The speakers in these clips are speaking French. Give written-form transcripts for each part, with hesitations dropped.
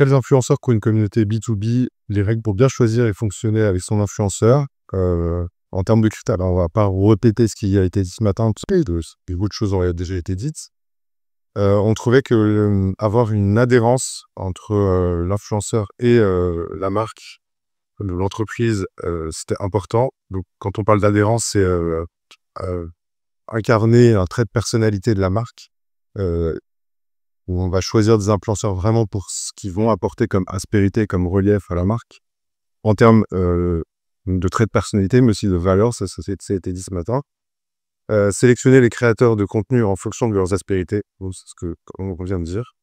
quels influenceurs qui ont une communauté B2B, les règles pour bien choisir et fonctionner avec son influenceur. En termes de critères, alors on va pas répéter ce qui a été dit ce matin, parce que beaucoup de choses ont déjà été dites. On trouvait que avoir une adhérence entre l'influenceur et la marque de l'entreprise, c'était important. Donc, quand on parle d'adhérence, c'est incarner un trait de personnalité de la marque, où on va choisir des influenceurs vraiment pour ce qu'ils vont apporter comme aspérité, comme relief à la marque, en termes de traits de personnalité, mais aussi de valeurs, ça a été dit ce matin. Sélectionner les créateurs de contenu en fonction de leurs aspérités, bon, c'est ce qu'on vient de dire.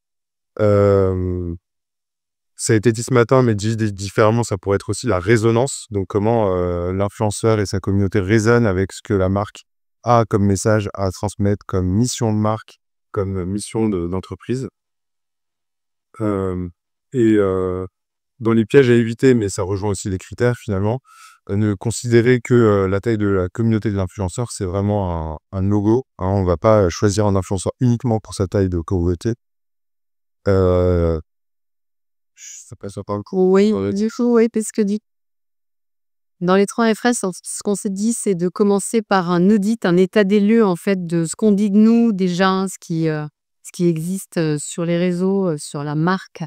Ça a été dit ce matin, mais dit différemment, ça pourrait être aussi la résonance. Donc, comment l'influenceur et sa communauté résonnent avec ce que la marque a comme message à transmettre, comme mission de marque, comme mission d'entreprise. Dans les pièges à éviter, mais ça rejoint aussi les critères finalement, ne considérer que la taille de la communauté de l'influenceur, c'est vraiment un no-go. Hein, on ne va pas choisir un influenceur uniquement pour sa taille de communauté. Ça passe pas le coup. Oui, du coup, oui, parce que dans les 3 FRS, ce qu'on s'est dit, c'est de commencer par un audit, un état des lieux, en fait, de ce qu'on dit de nous déjà, ce qui existe sur les réseaux, sur la marque,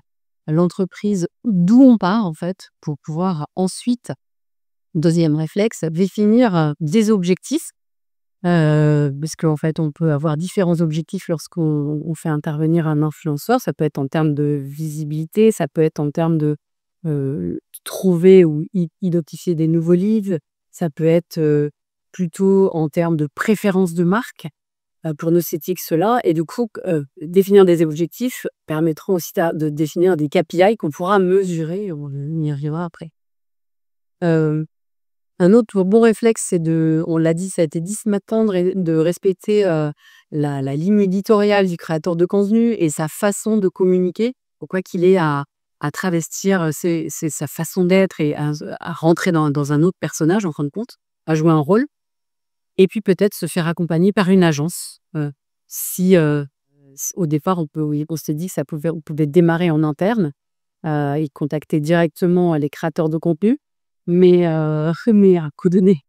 l'entreprise, d'où on part, en fait, pour pouvoir ensuite, deuxième réflexe, définir des objectifs. Parce qu'en fait, on peut avoir différents objectifs lorsqu'on fait intervenir un influenceur. Ça peut être en termes de visibilité, ça peut être en termes de trouver ou identifier des nouveaux leads, ça peut être plutôt en termes de préférence de marque pour nos CTX-là. Et du coup, définir des objectifs permettront aussi de définir des KPI qu'on pourra mesurer, on y arrivera après. Un autre bon réflexe, c'est on l'a dit, ça a été dit ce matin, de respecter la ligne éditoriale du créateur de contenu et sa façon de communiquer. Pourquoi qu'il ait à travestir sa façon d'être et à rentrer dans un autre personnage, en fin de compte, à jouer un rôle. Et puis peut-être se faire accompagner par une agence. Si au départ, on s'est dit que on pouvait démarrer en interne et contacter directement les créateurs de contenu. Mais à coup de nez.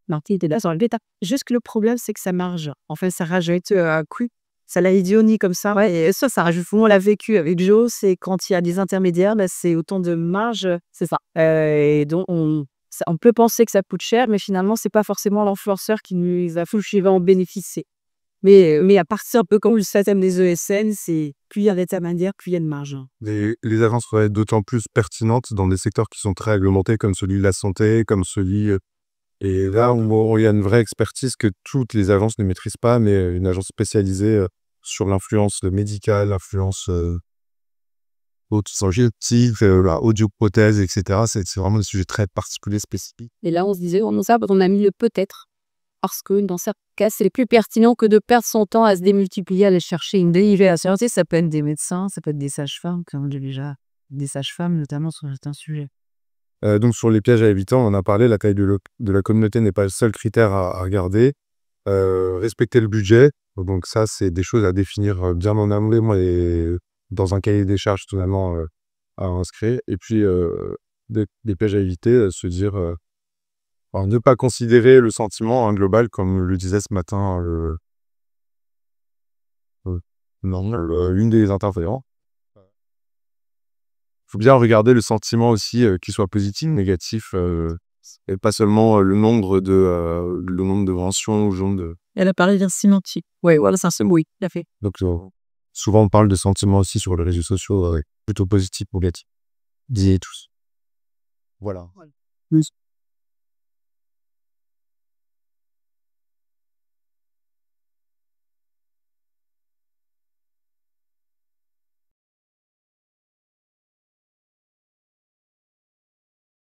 Marty était là sur le bêta. Juste que le problème, c'est que ça marge. En fait, ça rajoute un coup. Ça l'a idionie comme ça. Ouais. Et ça rajoute. On l'a vécu avec Joe, c'est quand il y a des intermédiaires, c'est autant de marge. C'est ça. Et donc, on peut penser que ça coûte cher, mais finalement, c'est pas forcément l'influenceur qui nous a fait en bénéficier. Mais à partir un peu comme le système des ESN, c'est plus il y a d'intermédiaires, plus il y a de marge. Les agences vont être d'autant plus pertinentes dans des secteurs qui sont très réglementés, comme celui de la santé, comme celui... Et là, où il y a une vraie expertise que toutes les agences ne maîtrisent pas, mais une agence spécialisée sur l'influence médicale, l'influence audio-prothèse, etc. C'est vraiment des sujets très particuliers, spécifiques. Et là, on se disait, on a mis le peut-être. Parce que dans certains cas, c'est plus pertinent que de perdre son temps à se démultiplier, à aller chercher une dérivée à santé. Ça peut être des médecins, ça peut être des sages-femmes, comme j'ai déjà des sages-femmes, notamment sur certains sujets. Donc sur les pièges à éviter, on en a parlé, la taille de la communauté n'est pas le seul critère à regarder. Respecter le budget, donc ça, c'est des choses à définir bien en amont et dans un cahier des charges totalement à inscrire. Et puis, des pièges à éviter, se dire... ne pas considérer le sentiment global, comme le disait ce matin une des intervenants. Il faut bien regarder le sentiment aussi, qu'il soit positif, négatif, et pas seulement le nombre de mentions ou le nombre de... Elle a parlé d'un sémantique. Oui, voilà, c'est un oui, tout à fait. Donc, souvent, on parle de sentiments aussi sur les réseaux sociaux, plutôt positifs ou négatifs. Disiez tous. Voilà. Plus.